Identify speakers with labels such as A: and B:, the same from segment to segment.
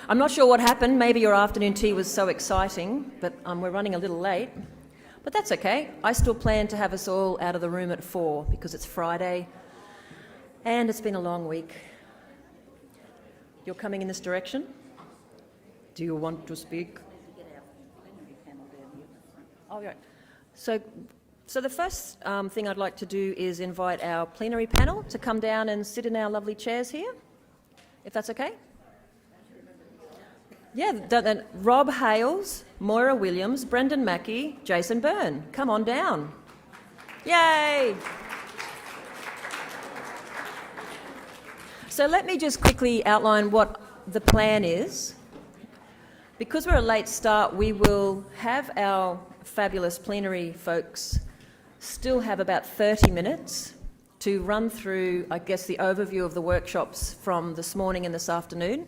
A: I'm not sure what happened. Maybe your afternoon tea was so exciting, but we're running a little late. But that's okay. I still plan to have us all out of the room at 4 because it's Friday and it's been a long week. You're coming in this direction? Do you want to speak? Oh, right. So the first thing I'd like to do is invite our plenary panel to come down and sit in our lovely chairs here, if that's okay. Yeah, Rob Hales, Moira Williams, Brendan Mackey, Jason Byrne. Come on down. Yay! So let me just quickly outline what the plan is. Because we're a late start, we will have our fabulous plenary folks still have about 30 minutes to run through, I guess, the overview of the workshops from this morning and this afternoon.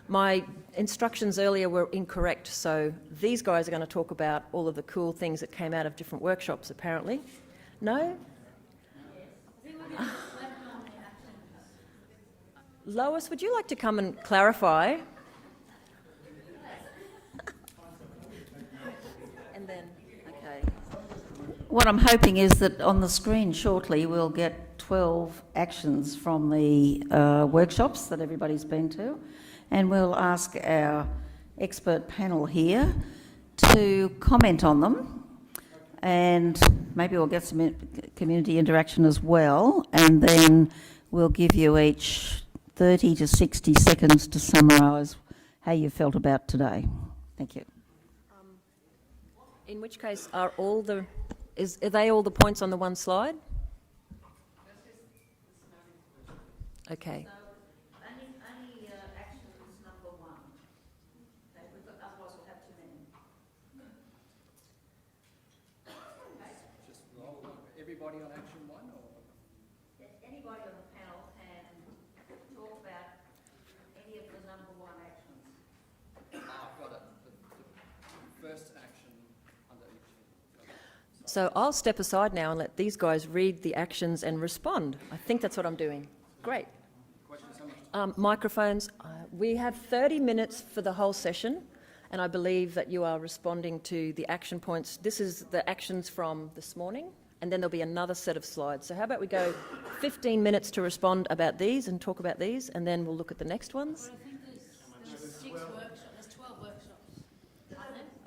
A: My instructions earlier were incorrect, so these guys are going to talk about all of the cool things that came out of different workshops, apparently. No? Lois, would you like to come and clarify? And then, okay.
B: What I'm hoping is that on the screen shortly we'll get 12 actions from the workshops that everybody's been to, and we'll ask our expert panel here to comment on them, and maybe we'll get some community interaction as well, and then we'll give you each 30 to 60 seconds to summarise how you felt about today. Thank you.
A: In which case, are they all the points on the one slide? Okay.
B: Only actions number 1. Okay, otherwise we'll have too many.
C: Just everybody on action 1, or
B: Anybody on the panel can talk about any of the number 1 actions.
C: I've got it. The first action under each.
A: So I'll step aside now and let these guys read the actions and respond. I think that's what I'm doing. Great. Microphones. We have 30 minutes for the whole session, and I believe that you are responding to the action points. This is the actions from this morning, and then there'll be another set of slides. So how about we go 15 minutes to respond about these and talk about these, and then we'll look at the next ones.
D: I think there's 6 workshops, there's 12 workshops.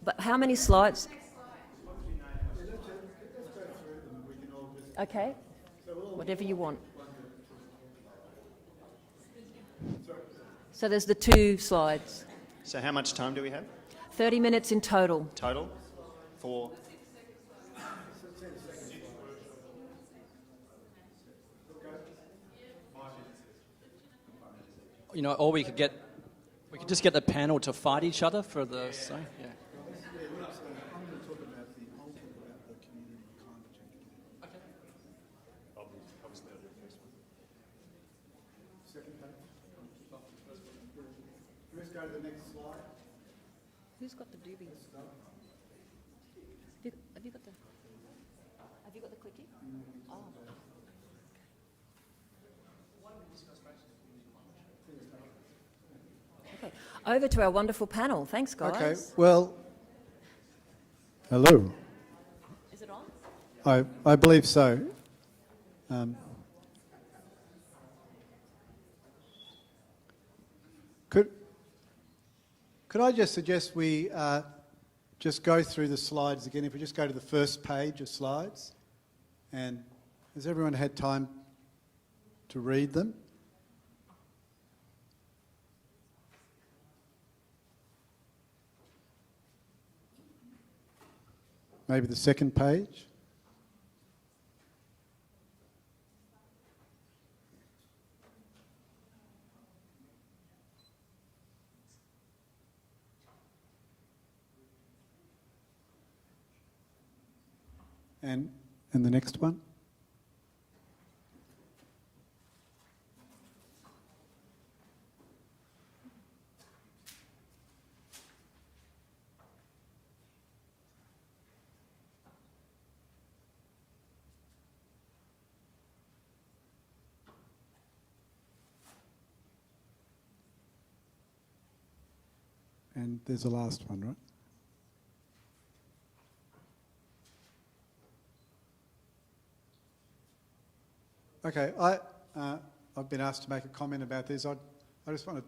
A: But how many slides? Okay, whatever you want. So there's the 2 slides.
E: So how much time do we have?
A: 30 minutes in total.
E: Total? For?
C: You know, or we could just get the panel to fight each other for the yeah.
F: I'm going to talk about the community climate change.
C: Okay.
E: Obviously, I'll do the first one.
F: Second page. Let's go to the next slide.
A: Who's got the doobie? Have you got the clicky? Oh. Okay. Over to our wonderful panel. Thanks, guys.
F: Okay, well, hello.
A: Is it on?
F: I believe so. Could I just suggest we just go through the slides again? If we just go to the first page of slides, and has everyone had time to read them? Maybe the second page. And the next one. and there's a last one, right? Okay, I've been asked to make a comment about this. I just want to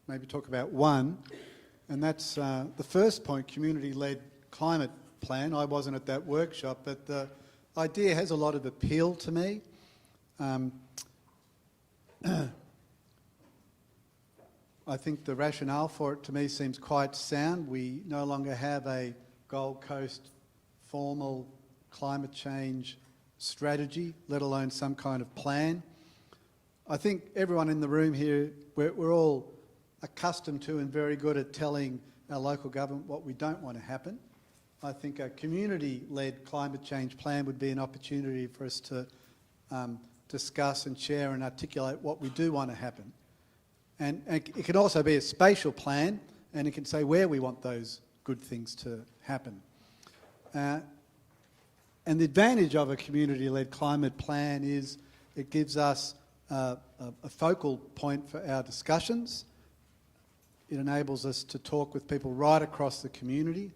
F: maybe talk about one, and that's the first point, community-led climate plan. I wasn't at that workshop, but the idea has a lot of appeal to me. I think the rationale for it to me seems quite sound. We no longer have a Gold Coast formal climate change strategy, let alone some kind of plan. I think everyone in the room here, we're all accustomed to and very good at telling our local government what we don't want to happen. I think a community-led climate change plan would be an opportunity for us to discuss and share and articulate what we do want to happen. And it can also be a spatial plan, and it can say where we want those good things to happen. And the advantage of a community-led climate plan is it gives us a focal point for our discussions. It enables us to talk with people right across the community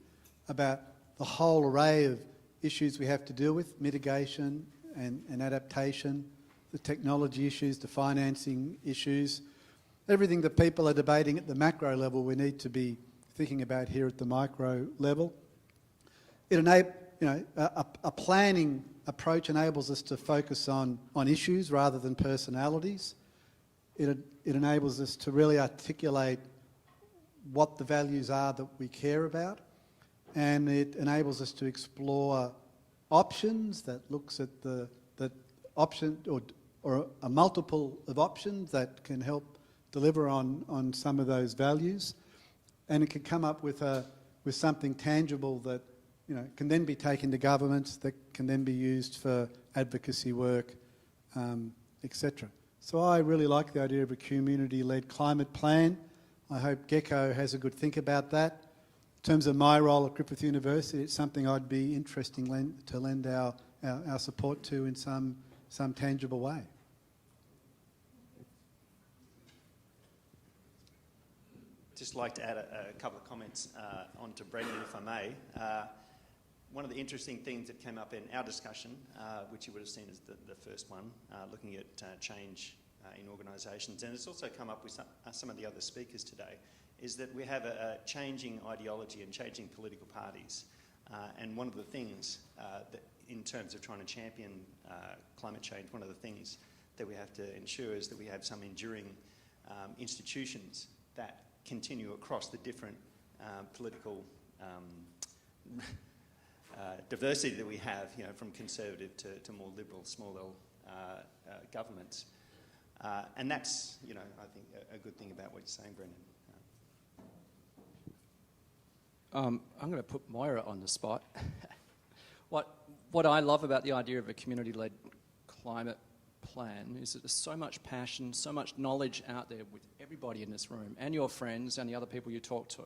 F: about the whole array of issues we have to deal with, mitigation and adaptation, the technology issues, the financing issues, everything that people are debating at the macro level we need to be thinking about here at the micro level. It a planning approach enables us to focus on issues rather than personalities. It enables us to really articulate what the values are that we care about, and it enables us to explore options that looks at the option or a multiple of options that can help deliver on some of those values, and it can come up with something tangible that can then be taken to governments, that can then be used for advocacy work, etc. So I really like the idea of a community-led climate plan. I hope GECO has a good think about that. In terms of my role at Griffith University, it's something I'd be interested to lend our support to in some tangible way.
E: Just like to add a couple of comments on to Brendan, if I may. One of the interesting things that came up in our discussion, which you would have seen as the first one, looking at change in organisations, and it's also come up with some of the other speakers today, is that we have a changing ideology and changing political parties. And one of the things that in terms of trying to champion climate change, one of the things that we have to ensure is that we have some enduring institutions that continue across the different political diversity that we have, from conservative to more liberal, small L governments. And that's, I think a good thing about what you're saying, Brendan.
C: I'm going to put Moira on the spot. What I love about the idea of a community-led climate plan is that there's so much passion, so much knowledge out there with everybody in this room and your friends and the other people you talk to,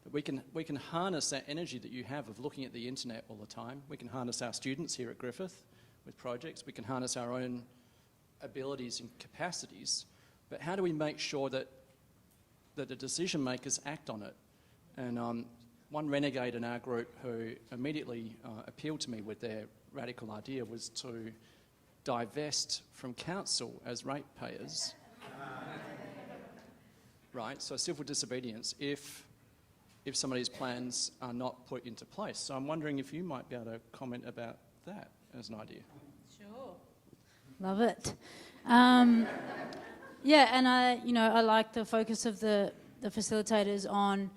C: that we can harness that energy that you have of looking at the internet all the time. We can harness our students here at Griffith with projects. We can harness our own abilities and capacities. But how do we make sure that the decision makers act on it? And one renegade in our group who immediately appealed to me with their radical idea was to divest from council as ratepayers. Right, so civil disobedience if some of these plans are not put into place. So I'm wondering if you might be able to comment about that as an idea.
D: Sure. Love it. Yeah, and I like the focus of the facilitators on,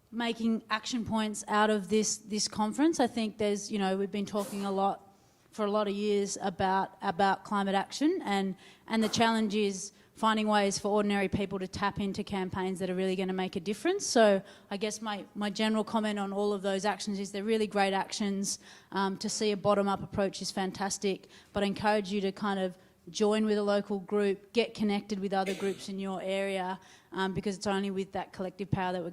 D: making action points out of this conference. I think there's, we've been talking for a lot of years about climate action, and the challenge is finding ways for ordinary people to tap into campaigns that are really going to make a difference. So I guess my general comment on all of those actions is they're really great actions. To see a bottom-up approach is fantastic, but I encourage you to kind of join with a local group, get connected with other groups in your area, because it's only with that collective power that we're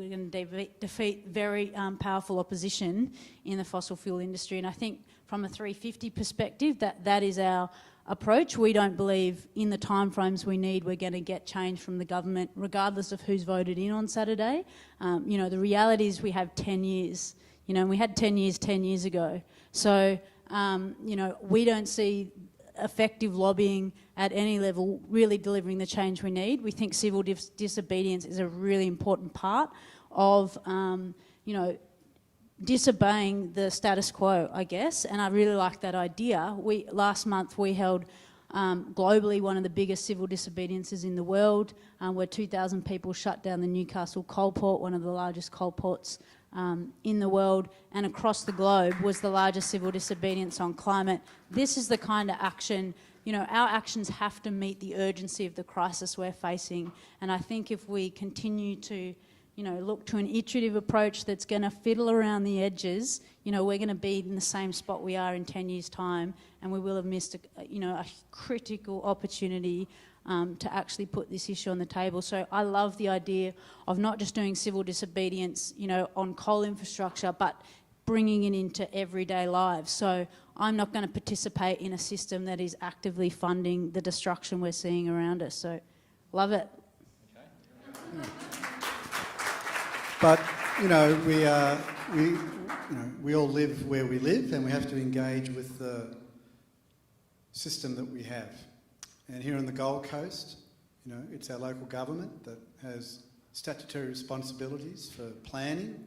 D: going to defeat very powerful opposition in the fossil fuel industry. And I think from a 350 perspective, that is our approach. We don't believe in the timeframes we need we're going to get change from the government, regardless of who's voted in on Saturday. The reality is we have 10 years, and we had 10 years 10 years ago. So, we don't see effective lobbying at any level really delivering the change we need. We think civil disobedience is a really important part of, disobeying the status quo, I guess, and I really like that idea. Last month we held globally one of the biggest civil disobediences in the world, where 2,000 people shut down the Newcastle coal port, one of the largest coal ports in the world, and across the globe was the largest civil disobedience on climate. This is the kind of action, our actions have to meet the urgency of the crisis we're facing, and I think if we continue to look to an iterative approach that's going to fiddle around the edges, we're going to be in the same spot we are in 10 years' time, and we will have missed a critical opportunity to actually put this issue on the table. So I love the idea of not just doing civil disobedience, on coal infrastructure, but bringing it into everyday lives. So I'm not going to participate in a system that is actively funding the destruction we're seeing around us. So love it.
C: Okay.
F: But we all live where we live, and we have to engage with the system that we have. And here on the Gold Coast, it's our local government that has statutory responsibilities for planning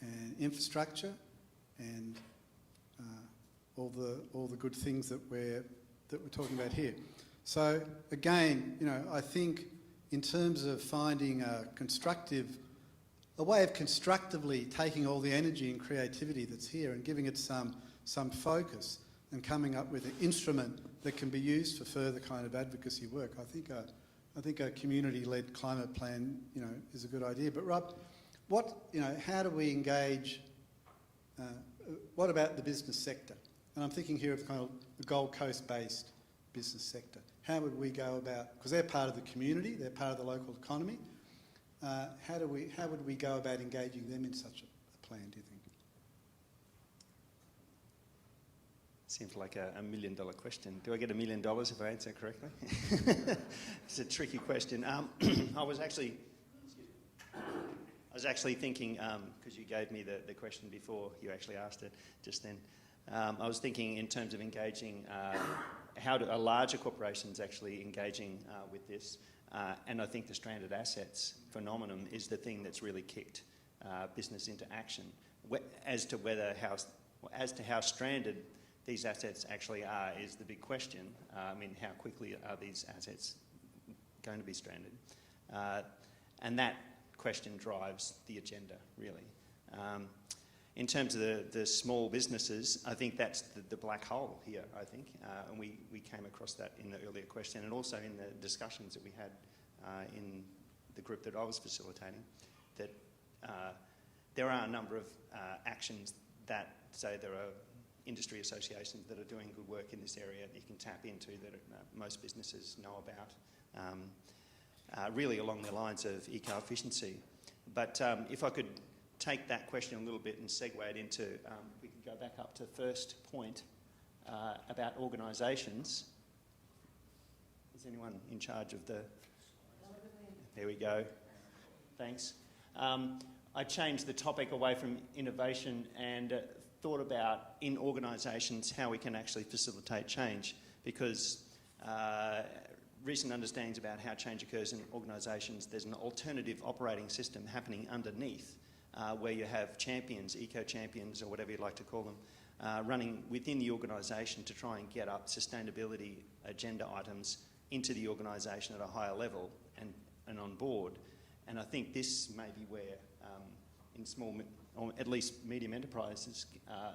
F: and infrastructure and all the good things that we're talking about here. So again, I think in terms of finding a way of constructively taking all the energy and creativity that's here and giving it some focus and coming up with an instrument that can be used for further kind of advocacy work. I think a community-led climate plan, is a good idea. But Rob, how do we engage? What about the business sector? And I'm thinking here of kind of the Gold Coast-based business sector. How would we go about? Because they're part of the community, they're part of the local economy. How would we go about engaging them in such a plan, do you think?
E: Seems like a $1 million question. Do I get $1 million if I answer correctly? It's a tricky question. I was actually thinking, because you gave me the question before you actually asked it just then. I was thinking in terms of engaging, how do larger corporations actually engaging with this? And I think the stranded assets phenomenon is the thing that's really kicked business into action. As to how stranded these assets actually are is the big question. How quickly are these assets going to be stranded? And that question drives the agenda, really. In terms of the small businesses, I think that's the black hole here, I think. And we came across that in the earlier question and also in the discussions that we had in the group that I was facilitating, that there are a number of actions that say there are industry associations that are doing good work in this area that you can tap into that most businesses know about, really along the lines of eco-efficiency. But if I could take that question a little bit and segue it into, we could go back up to first point about organisations. Is anyone in charge of the... There we go. Thanks. I changed the topic away from innovation and thought about in organisations how we can actually facilitate change, because recent understandings about how change occurs in organisations, there's an alternative operating system happening underneath where you have champions, eco-champions or whatever you'd like to call them, running within the organisation to try and get up sustainability agenda items into the organisation at a higher level and on board. And I think this may be where in small, or at least medium enterprises,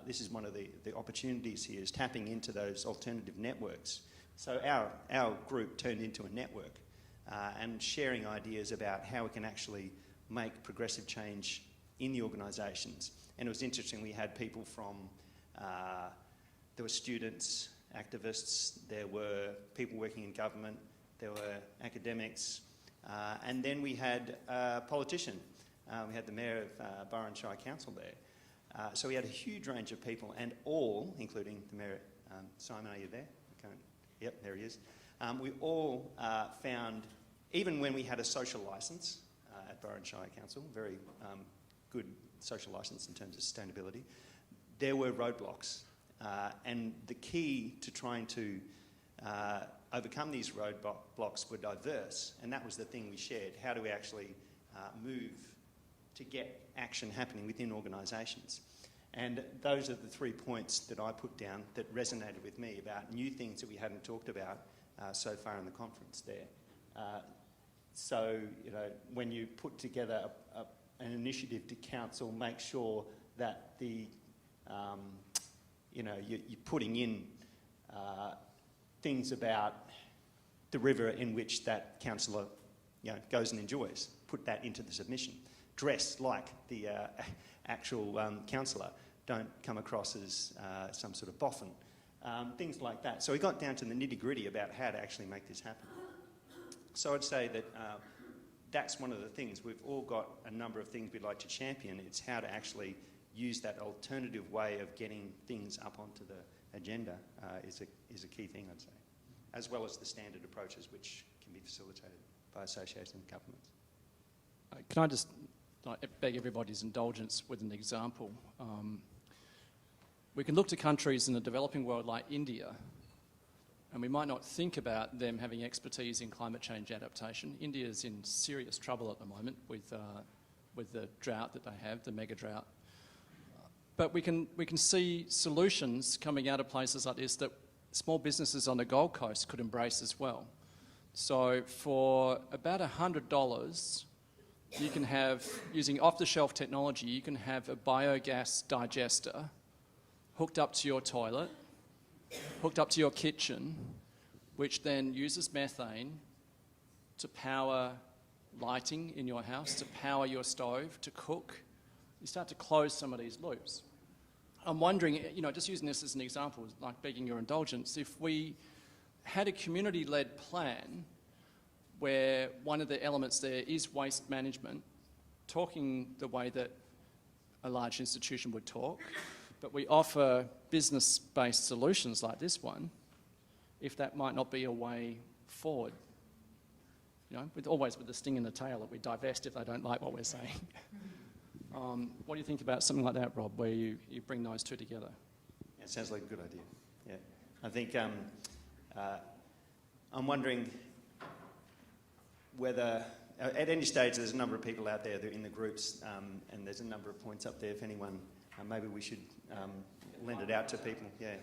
E: this is one of the opportunities here, is tapping into those alternative networks. So our group turned into a network and sharing ideas about how we can actually make progressive change in the organisations. And it was interesting, we had people from, there were students, activists, there were people working in government, there were academics, and then we had a politician. We had the Mayor of Byron Shire Council there. So we had a huge range of people, and all, including the Mayor, Simon, are you there? Okay. Yep, there he is. We all found, even when we had a social licence at Burren Shire Council, very good social licence in terms of sustainability, there were roadblocks. And the key to trying to overcome these roadblocks were diverse, and that was the thing we shared. How do we actually move to get action happening within organisations? And those are the 3 points that I put down that resonated with me about new things that we hadn't talked about so far in the conference there. So, you know, when you put together an initiative to council, make sure that the, you know, you're putting in things about the river in which that councillor, you know, goes and enjoys. Put that into the submission. Dress like the actual councillor. Don't come across as some sort of boffin. Things like that. So we got down to the nitty-gritty about how to actually make this happen. So I'd say that that's one of the things. We've all got a number of things we'd like to champion. It's how to actually use that alternative way of getting things up onto the agenda is a key thing, I'd say, as well as the standard approaches which can be facilitated by associations and governments.
C: Can I just beg everybody's indulgence with an example? We can look to countries in the developing world like India, and we might not think about them having expertise in climate change adaptation. India is in serious trouble at the moment with the drought that they have, the mega drought. But we can see solutions coming out of places like this that small businesses on the Gold Coast could embrace as well. So for about $100, you can have, using off-the-shelf technology, you can have a biogas digester hooked up to your toilet, hooked up to your kitchen, which then uses methane to power lighting in your house, to power your stove, to cook. You start to close some of these loops. I'm wondering, you know, just using this as an example, like begging your indulgence, if we had a community-led plan where one of the elements there is waste management, talking the way that a large institution would talk, but we offer business-based solutions like this one, if that might not be a way forward. You know, always with the sting in the tail that we divest if they don't like what we're saying. What do you think about something like that, Rob, where you bring those two together?
E: Yeah, it sounds like a good idea. Yeah, I think I'm wondering whether, at any stage, there's a number of people out there that are in the groups, and there's a number of points up there. If anyone, maybe we should lend it out to people. Yeah.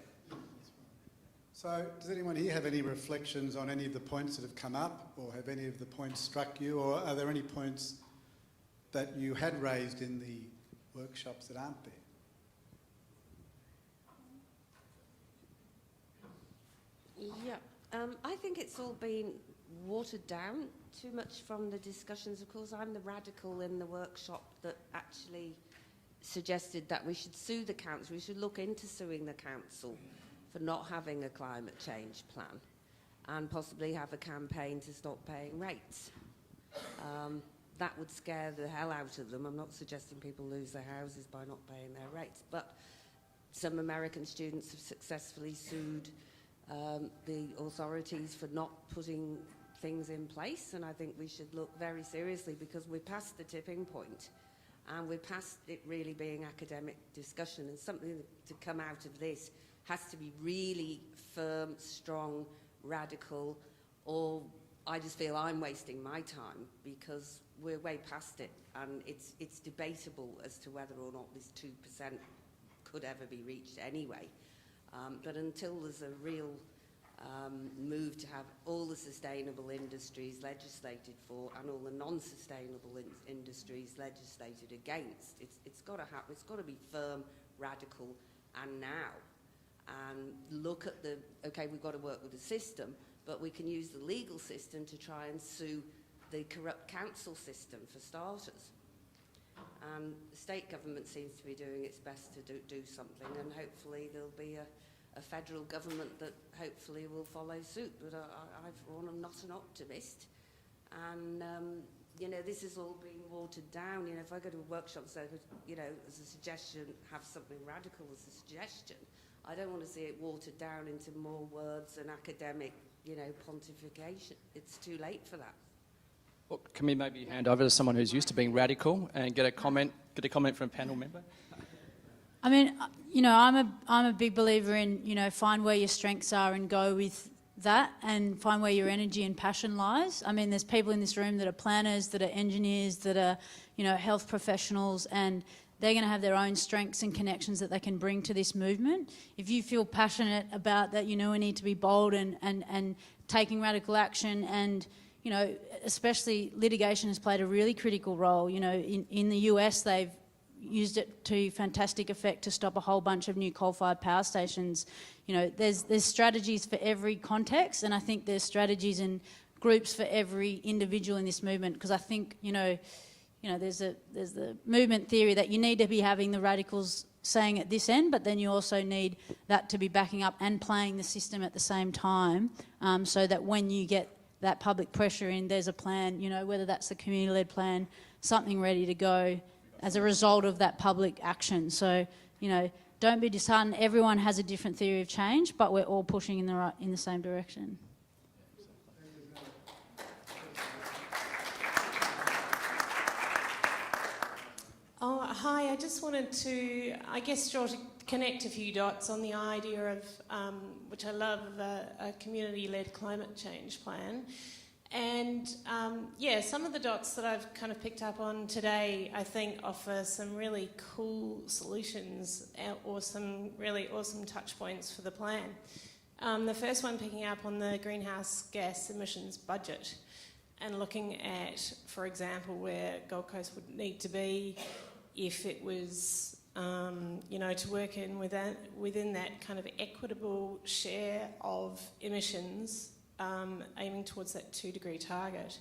F: So, does anyone here have any reflections on any of the points that have come up, or have any of the points struck you, or are there any points that you had raised in the workshops that aren't there?
G: Yeah, I think it's all been watered down too much from the discussions. Of course, I'm the radical in the workshop that actually suggested that we should sue the council. We should look into suing the council for not having a climate change plan and possibly have a campaign to stop paying rates. That would scare the hell out of them. I'm not suggesting people lose their houses by not paying their rates, but some American students have successfully sued the authorities for not putting things in place, and I think we should look very seriously, because we're past the tipping point and we're past it really being academic discussion, and something to come out of this has to be really firm, strong, radical, or I just feel I'm wasting my time, because we're way past it, and it's debatable as to whether or not this 2% could ever be reached anyway. But until there's a real move to have all the sustainable industries legislated for and all the non-sustainable industries legislated against, it's got to happen. It's got to be firm, radical, and now. And look at okay, we've got to work with the system, but we can use the legal system to try and sue the corrupt council system, for starters. And the state government seems to be doing its best to do something, and hopefully there'll be a federal government that hopefully will follow suit. But I'm not an optimist. And, you know, this is all being watered down. You know, if I go to a workshop, so, you know, as a suggestion, have something radical as a suggestion, I don't want to see it watered down into more words and academic, pontification. It's too late for that.
C: Well, can we maybe hand over to someone who's used to being radical and get a comment from a panel member?
D: I mean, I'm a big believer in, find where your strengths are and go with that, and find where your energy and passion lies. I mean, there's people in this room that are planners, that are engineers, that are, health professionals, and they're going to have their own strengths and connections that they can bring to this movement. If you feel passionate about that, we need to be bold and taking radical action, and, especially litigation has played a really critical role. In the US, they've used it to fantastic effect to stop a whole bunch of new coal-fired power stations. There's strategies for every context, and I think there's strategies and groups for every individual in this movement, because I think, there's the movement theory that you need to be having the radicals saying at this end, but then you also need that to be backing up and playing the system at the same time, so that when you get that public pressure in, there's a plan, whether that's the community-led plan, something ready to go as a result of that public action. So, don't be disheartened. Everyone has a different theory of change, but we're all pushing in the same direction.
H: Oh, hi. I just wanted to, connect a few dots on the idea of, which I love, of a community-led climate change plan. And some of the dots that I've kind of picked up on today, I think, offer some really cool solutions or some really awesome touch points for the plan. The first one picking up on the greenhouse gas emissions budget and looking at, for example, where Gold Coast would need to be if it was, to work within that kind of equitable share of emissions, aiming towards that 2-degree target.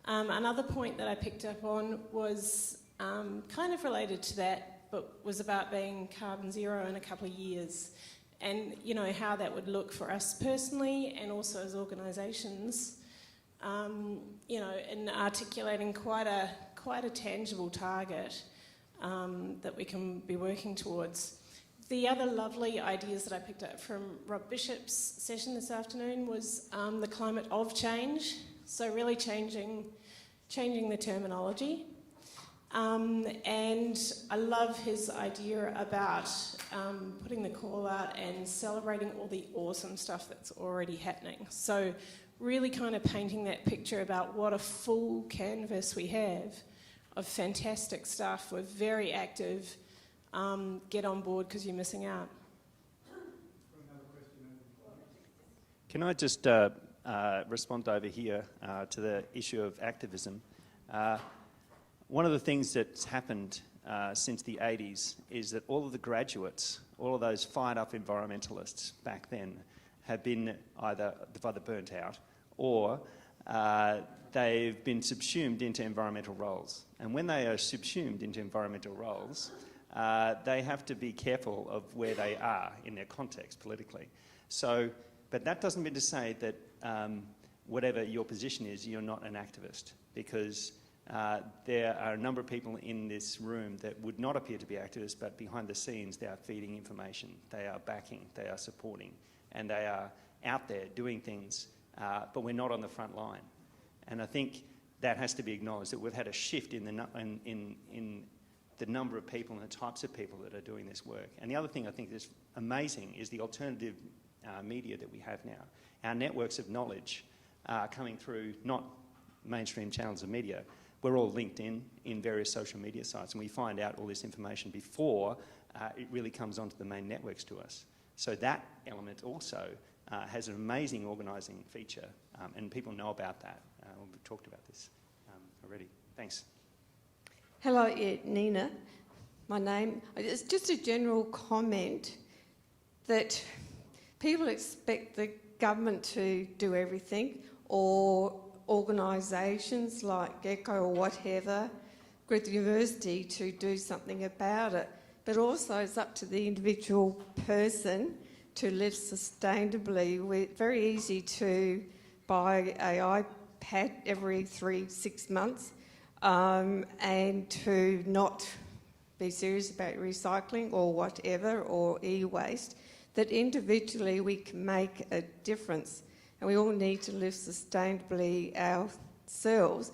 H: Another point that I picked up on was kind of related to that, but was about being carbon zero in a couple of years, and how that would look for us personally and also as organisations. And articulating quite a tangible target that we can be working towards. The other lovely ideas that I picked up from Rob Bishop's session this afternoon was the climate of change, so really changing the terminology. And I love his idea about putting the call out and celebrating all the awesome stuff that's already happening. So really kind of painting that picture about what a full canvas we have of fantastic stuff. We're very active. Get on board because you're missing out.
E: Can I just respond over here to the issue of activism? One of the things that's happened since the 80s is that all of the graduates, all of those fired up environmentalists back then, have been either burnt out or they've been subsumed into environmental roles. And when they are subsumed into environmental roles, they have to be careful of where they are in their context politically. So, but that doesn't mean to say that whatever your position is, you're not an activist, because there are a number of people in this room that would not appear to be activists, but behind the scenes they are feeding information, they are backing, they are supporting, and they are out there doing things, but we're not on the front line. And I think that has to be acknowledged, that we've had a shift in the number of people and the types of people that are doing this work. And the other thing I think that's amazing is the alternative media that we have now. Our networks of knowledge are coming through not mainstream channels of media. We're all linked in various social media sites, and we find out all this information before it really comes onto the main networks to us. So that element also has an amazing organising feature, and people know about that. We've talked about this already. Thanks.
I: Hello, Nina. My name. It's just a general comment that people expect the government to do everything, or organisations like GECO or whatever, Griffith University, to do something about it. But also it's up to the individual person to live sustainably. It's very easy to buy an iPad every 6 months and to not be serious about recycling or whatever, or e-waste. that individually we can make a difference, and we all need to live sustainably ourselves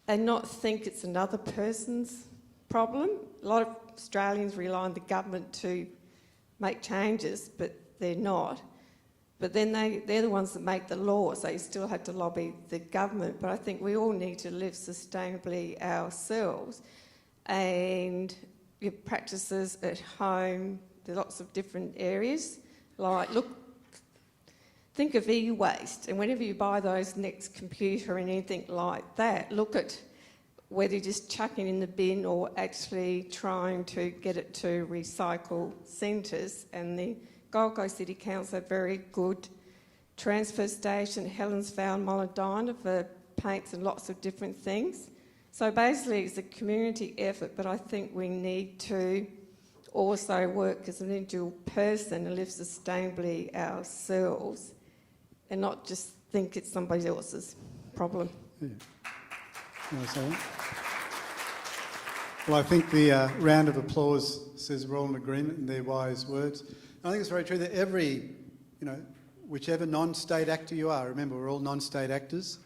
I: and not think it's another person's problem. A lot of Australians rely on the government to make changes, but they're not. But then they're the ones that make the law, so you still have to lobby the government. But I think we all need to live sustainably ourselves. And your practices at home, there are lots of different areas. Like, look, think of e-waste, and whenever you buy those next computer and anything like that, look at whether you're just chucking in the bin or actually trying to get it to recycle centres. And the Gold Coast City Council have very good transfer station, Helensvale, Mulladyna, for paints and lots of different things. So basically it's a community effort, but I think we need to also work as an individual person and live sustainably ourselves and not just think it's somebody else's problem.
F: Yeah. You want to say that? Well, I think the round of applause says we're all in agreement in their wise words. And I think it's very true that every, whichever non-state actor you are, remember we're all non-state actors.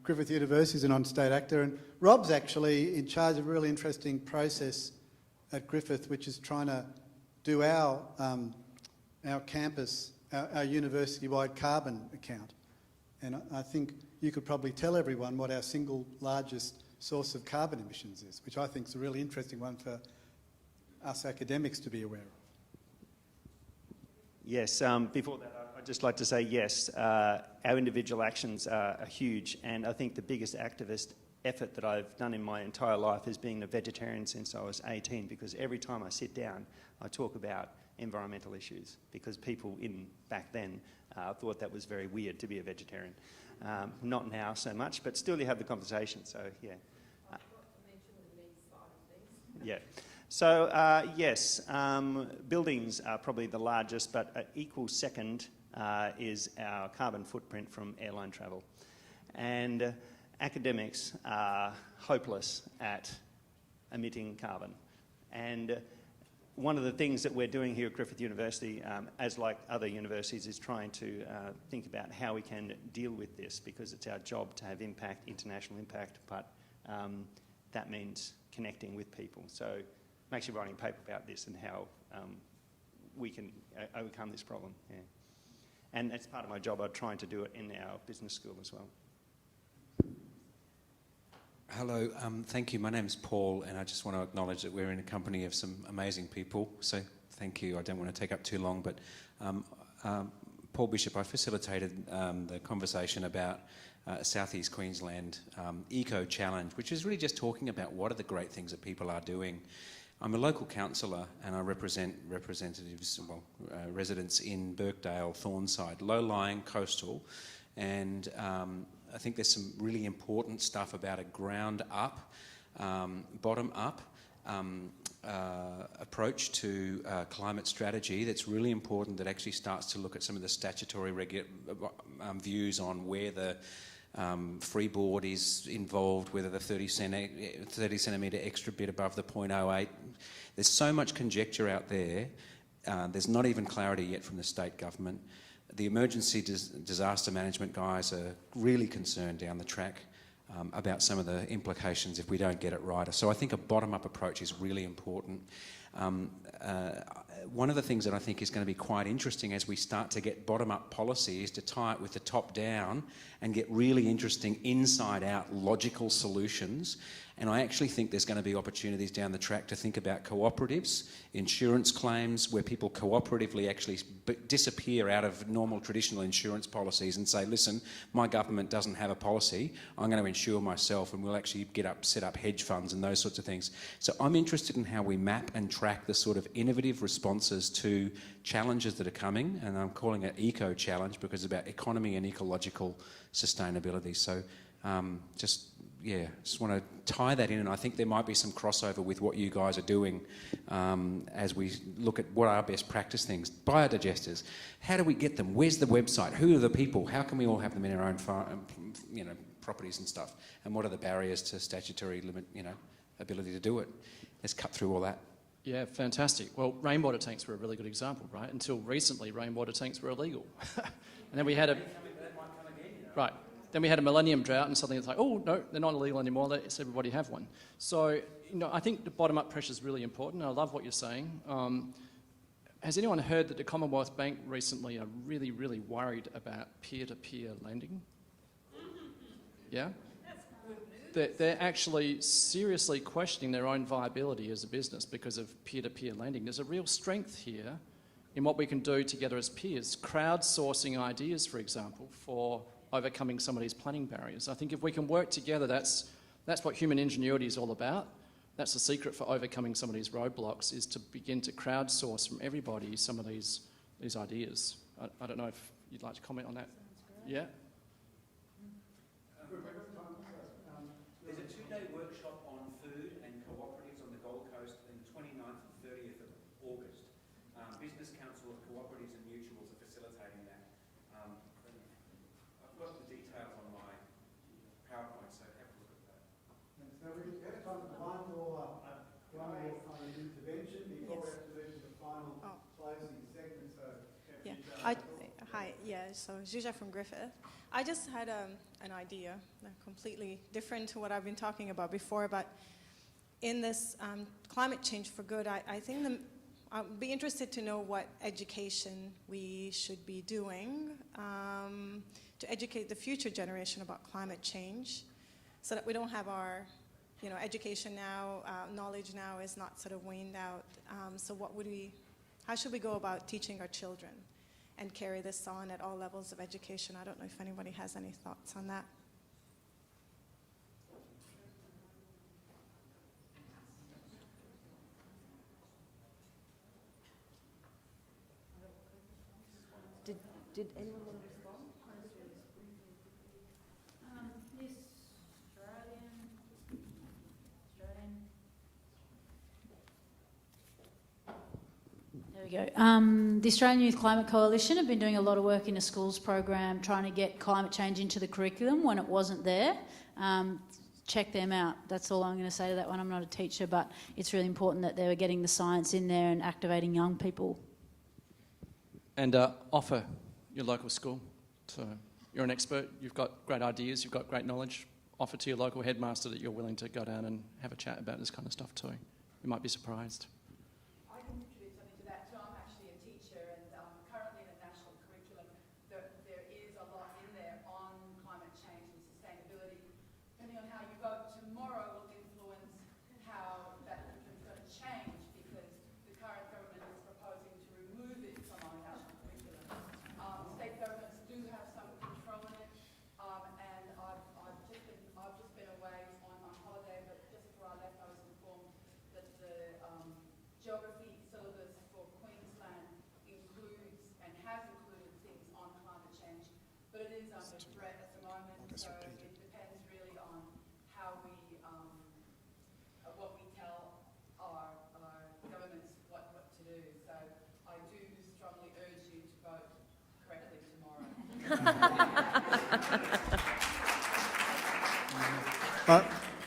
F: Griffith University is a non-state actor, and Rob's actually in charge of a really interesting process at Griffith, which is trying to do our campus, our university-wide carbon account. And I think you could probably tell everyone what our single largest source of carbon emissions is, which I think is a really interesting one for us academics to be aware of.
E: Yes, before that, I'd just like to say yes, our individual actions are huge, and I think the biggest activist effort that I've done in my entire life has been a vegetarian since I was 18, because every time I sit down, I talk about environmental issues, because people back then thought that was very weird to be a vegetarian. Not now so much, but still you have the conversation, so yeah. Yeah. So yes, buildings are probably the largest, but an equal second is our carbon footprint from airline travel. And academics are hopeless at emitting carbon. And one of the things that we're doing here at Griffith University, as like other universities, is trying to think about how we can deal with this, because it's our job to have impact, international impact, but that means connecting with people. So I'm actually writing a paper about this and how we can overcome this problem. Yeah. And as part of my job, I'm trying to do it in our business school as well.
J: Hello, thank you. My name's Paul, and I just want to acknowledge that we're in a company of some amazing people. So thank you. I don't want to take up too long, but Paul Bishop, I facilitated the conversation about South East Queensland Eco Challenge, which is really just talking about what are the great things that people are doing. I'm a local councillor, and I represent residents in Birkdale, Thornside, low-lying, coastal, and I think there's some really important stuff about a ground-up, bottom-up approach to climate strategy that's really important, that actually starts to look at some of the statutory views on where the freeboard is involved, whether the 30 centimetre extra bit above the 0.08. There's so much conjecture out there. There's not even clarity yet from the state government. The emergency disaster management guys are really concerned down the track about some of the implications if we don't get it right. So I think a bottom-up approach is really important. One of the things that I think is going to be quite interesting as we start to get bottom-up policy is to tie it with the top-down and get really interesting inside-out logical solutions. And I actually think there's going to be opportunities down the track to think about cooperatives, insurance claims, where people cooperatively actually disappear out of normal traditional insurance policies and say, listen, my government doesn't have a policy, I'm going to insure myself, and we'll actually set up hedge funds and those sorts of things. So I'm interested in how we map and track the sort of innovative responses to challenges that are coming, and I'm calling it Eco Challenge because it's about economy and ecological sustainability. So just want to tie that in, and I think there might be some crossover with what you guys are doing as we look at what are best practice things. Biodigesters, how do we get them? Where's the website? Who are the people? How can we all have them in our own properties and stuff? And what are the barriers to statutory ability to do it? Let's cut through all that.
C: Yeah, fantastic. Well, rainwater tanks were a really good example, right? Until recently, rainwater tanks were illegal. And then we had a... Right. Then we had a millennium drought and suddenly it's like, oh, no, they're not illegal anymore. Let's everybody have one. So, I think the bottom-up pressure is really important. I love what you're saying. Has anyone heard that the Commonwealth Bank recently are really, really worried about peer-to-peer lending? Yeah? They're actually seriously questioning their own viability as a business because of peer-to-peer lending. There's a real strength here in what we can do together as peers. Crowdsourcing ideas, for example, for overcoming some of these planning barriers. I think if we can work together, that's what human ingenuity is all about. That's the secret for overcoming some of these roadblocks, is to begin to crowdsource from everybody some of these ideas. I don't know if you'd like to comment on that. Yeah?
J: There's a 2-day workshop on food and cooperatives on the Gold Coast on the 29th and 30th of August. Business Council of Cooperatives and Mutuals are facilitating that. I've got the details on my PowerPoint, so have a look at that.
F: So we have time for one more kind of intervention before we have to move to the final closing segment. So
K: Hi, so Zuzia from Griffith. I just had an idea, completely different to what I've been talking about before, but in this climate change for good, I think I'd be interested to know what education we should be doing to educate the future generation about climate change, so that we don't have our, education now, knowledge now is not sort of waned out. So how should we go about teaching our children and carry this on at all levels of education? I don't know if anybody has any thoughts on that.
A: Did anyone want to respond?
D: Yes, Australian. There we go. The Australian Youth Climate Coalition have been doing a lot of work in a schools program trying to get climate change into the curriculum when it wasn't there. Check them out. That's all I'm going to say to that one. I'm not a teacher, but it's really important that they were getting the science in there and activating young people.
C: And offer your local school. So you're an expert, you've got great ideas, you've got great knowledge. Offer to your local headmaster that you're willing to go down and have a chat about this kind of stuff too. You might be surprised.
L: I can contribute something to that too. I'm actually a teacher, and currently in the national curriculum there is a lot in there on climate change and sustainability. Depending on how you vote tomorrow will influence how that curriculum is going to change, because the current government is proposing to remove it from our national curriculum. State governments do have some control in it, and I've just been away on holiday, but just before I left I was informed that the geography syllabus for Queensland includes and has included things on climate change, but it is under threat at the moment, so it depends really on how we, what we tell our governments what to do. So I do strongly urge you to vote correctly tomorrow.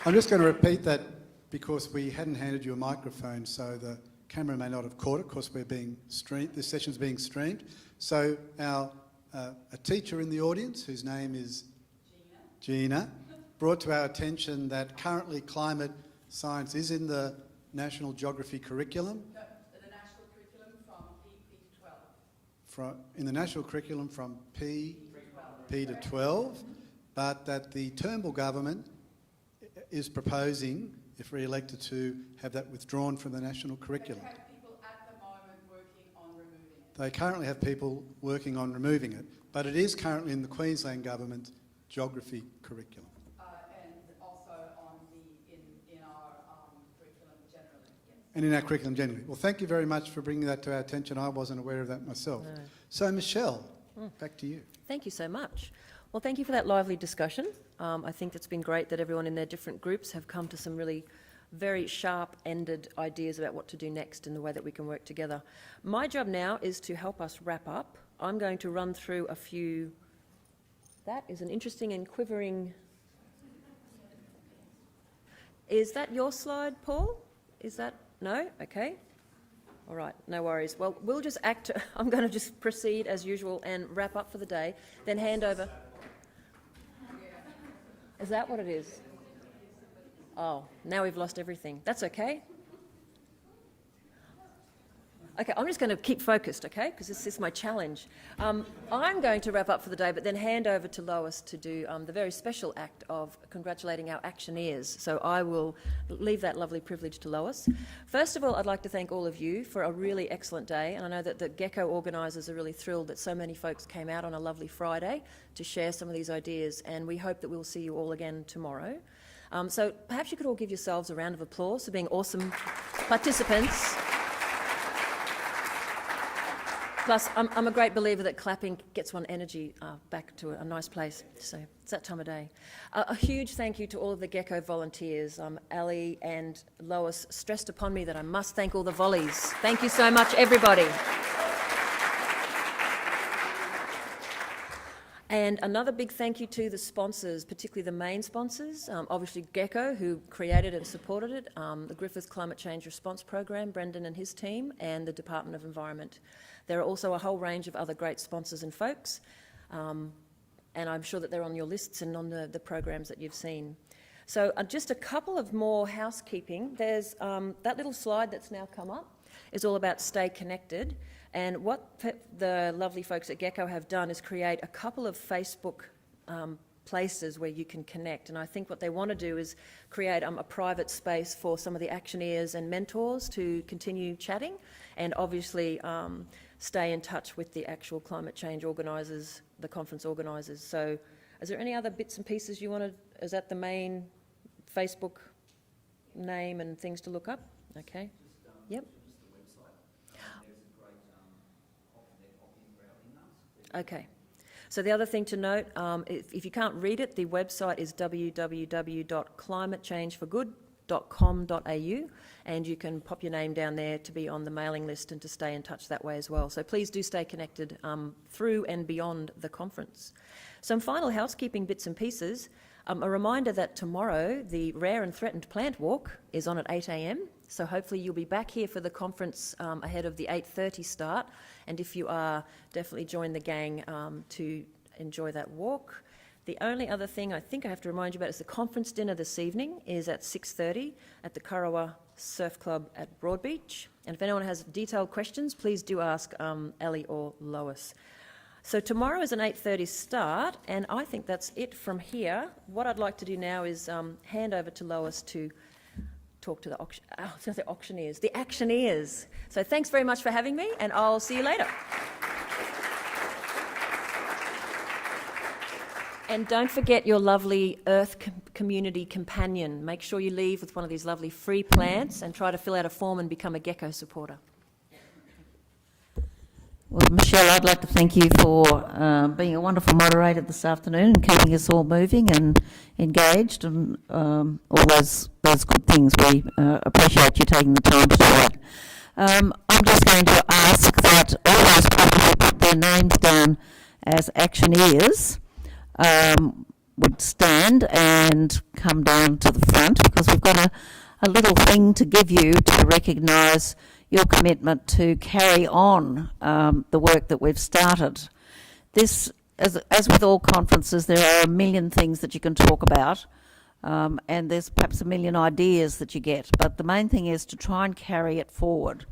F: I'm just going to repeat that because we hadn't handed you a microphone, so the camera may not have caught it. Of course, we're being streamed. This session's being streamed. So a teacher in the audience, whose name is Gina, brought to our attention that currently climate science is in the national geography curriculum.
L: No, the national curriculum from P to 12.
F: In the national curriculum from P to 12, but that the Turnbull government is proposing, if re-elected, to have that withdrawn from the national curriculum.
L: They have people at the moment working on removing it.
F: They currently have people working on removing it, but it is currently in the Queensland government geography curriculum.
L: And also in our curriculum generally, yes.
F: And in our curriculum generally. Well, thank you very much for bringing that to our attention. I wasn't aware of that myself.
A: No.
F: So, Michelle, back to you.
A: Thank you so much. Well, thank you for that lively discussion. I think it's been great that everyone in their different groups have come to some really very sharp-ended ideas about what to do next in the way that we can work together. My job now is to help us wrap up. I'm going to run through a few... That is an interesting and quivering... Is that your slide, Paul? Is that... No? Okay. All right, no worries. Well, we'll just I'm going to just proceed as usual and wrap up for the day, then hand over. Is that what it is? Oh, now we've lost everything. That's okay. Okay, I'm just going to keep focused, okay, because this is my challenge. I'm going to wrap up for the day, but then hand over to Lois to do the very special act of congratulating our Actioneers. So I will leave that lovely privilege to Lois. First of all, I'd like to thank all of you for a really excellent day, and I know that the Gecko organisers are really thrilled that so many folks came out on a lovely Friday to share some of these ideas, and we hope that we'll see you all again tomorrow. So perhaps you could all give yourselves a round of applause for being awesome participants. Plus, I'm a great believer that clapping gets one energy back to a nice place. So it's that time of day. A huge thank you to all of the Gecko volunteers. Ali and Lois stressed upon me that I must thank all the volleys. Thank you so much, everybody. And another big thank you to the sponsors, particularly the main sponsors, obviously Gecko, who created and supported it, the Griffith Climate Change Response Program, Brendan and his team, and the Department of Environment. There are also a whole range of other great sponsors and folks, and I'm sure that they're on your lists and on the programs that you've seen. So just a couple of more housekeeping. There's that little slide that's now come up is all about stay connected. And what the lovely folks at Gecko have done is create a couple of Facebook places where you can connect. And I think what they want to do is create a private space for some of the Actioneers and mentors to continue chatting, and obviously stay in touch with the actual climate change organisers, the conference organisers. So is there any other bits and pieces you want to, is that the main Facebook name and things to look up? Okay. Yep. Okay. So the other thing to note, if you can't read it, the website is www.climatechangeforgood.com.au, and you can pop your name down there to be on the mailing list and to stay in touch that way as well. So please do stay connected through and beyond the conference. Some final housekeeping bits and pieces. A reminder that tomorrow the Rare and Threatened Plant Walk is on at 8 a.m. So hopefully you'll be back here for the conference ahead of the 8:30 start. And if you are, definitely join the gang to enjoy that walk. The only other thing I think I have to remind you about is the conference dinner this evening is at 6:30 at the Kurrawa Surf Club at Broadbeach. And if anyone has detailed questions, please do ask Ellie or Lois. So tomorrow is an 8:30 start, and I think that's it from here. What I'd like to do now is hand over to Lois to talk to the auctioneers, the Actioneers. So thanks very much for having me, and I'll see you later. And don't forget your lovely Earth Community Companion. Make sure you leave with one of these lovely free plants and try to fill out a form and become a Gecko supporter.
B: Well, Michelle, I'd like to thank you for being a wonderful moderator this afternoon and keeping us all moving and engaged and all those good things. We appreciate you taking the time to do that. I'm just going to ask that all those people who put their names down as Actioneers would stand and come down to the front, because we've got a little thing to give you to recognise your commitment to carry on the work that we've started. This, as with all conferences, there are a million things that you can talk about, and there's perhaps a million ideas that you get, but the main thing is to try and carry it forward.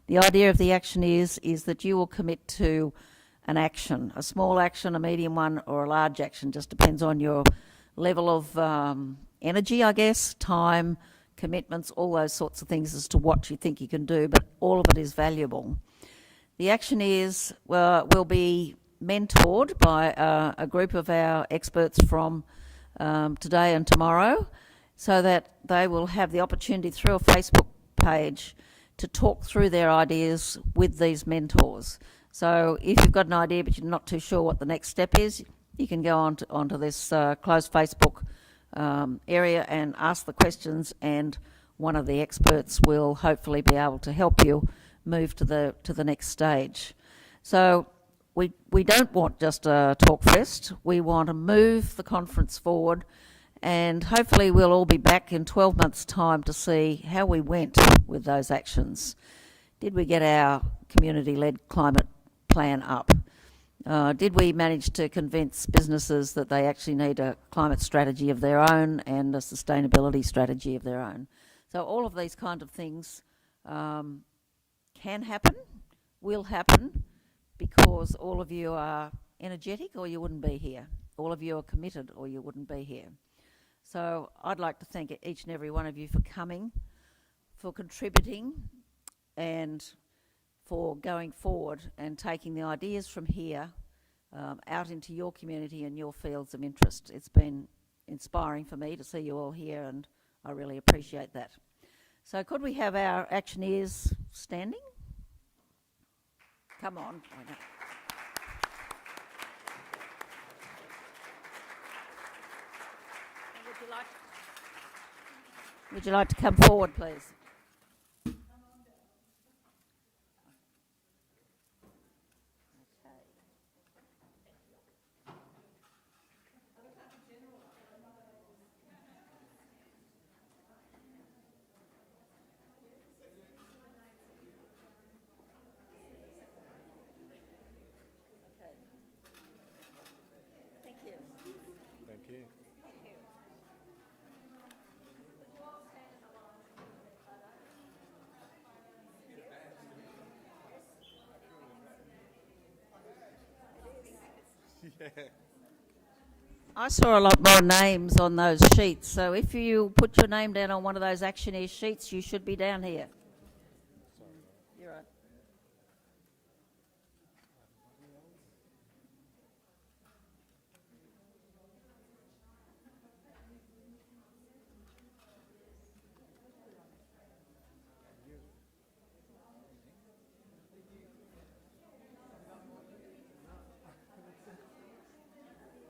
B: The idea of the Actioneers is that you will commit to an action, a small action, a medium one, or a large action, just depends on your level of energy, I guess, time, commitments, all those sorts of things as to what you think you can do, but all of it is valuable. The Actioneers will be mentored by a group of our experts from today and tomorrow, so that they will have the opportunity through a Facebook page to talk through their ideas with these mentors. So if you've got an idea but you're not too sure what the next step is, you can go onto this closed Facebook area and ask the questions, and one of the experts will hopefully be able to help you move to the next stage. So we don't want just a talk fest. We want to move the conference forward, and hopefully we'll all be back in 12 months' time to see how we went with those actions. Did we get our community-led climate plan up? Did we manage to convince businesses that they actually need a climate strategy of their own and a sustainability strategy of their own? So all of these kind of things can happen, will happen, because all of you are energetic or you wouldn't be here. All of you are committed or you wouldn't be here. So I'd like to thank each and every one of you for coming, for contributing, and for going forward and taking the ideas from here out into your community and your fields of interest. It's been inspiring for me to see you all here, and I really appreciate that. So could we have our Actioneers standing? Come on. Would you like to come forward, please? I saw a lot more names on those sheets, so if you put your name down on one of those Actioneers sheets, you should be down here.